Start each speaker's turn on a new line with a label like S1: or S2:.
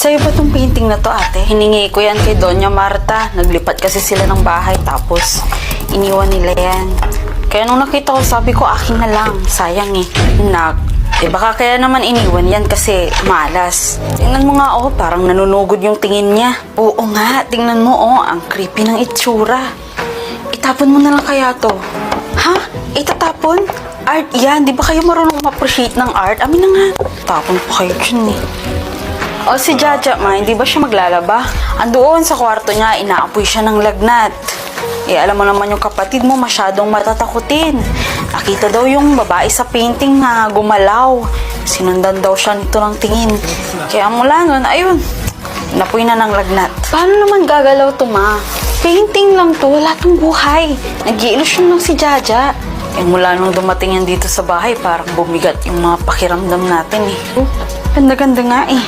S1: Sa'yo ba tong painting na to, ate? Hiningi ko yan kay Doña Marta. Naglipat kasi sila ng bahay tapos iniwan nila yan. Kaya nung nakita ko, sabi ko akin na lang. Sayang eh. Baka kaya naman iniwan yan kasi malas. Tingnan mo nga, parang nanunugod yung tingin niya. Oo nga, tingnan mo, ang creepy ng itsura. Itapon mo na lang kaya to. Ha? Itatapon? Art yan, di ba kayo marunong ma-appreciate ng art? Amin na nga. Tapon pa kayo dyan eh. Si Jaja, hindi ba siya maglalaba? Andoon sa kwarto niya, inaapoy siya ng lagnat. Alam mo naman yung kapatid mo, masyadong matatakutin. Nakita daw yung babae sa painting na gumalaw. Sinundan daw siya nito ng tingin. Kaya mula nun, ayun, napoy na ng lagnat. Paano naman gagalaw to, ma? Painting lang to, wala tong buhay. Nag-i-illusion lang si Jaja. Mula nung dumating yan dito sa bahay, parang bumigat yung mga pakiramdam natin eh. Ganda-ganda nga eh.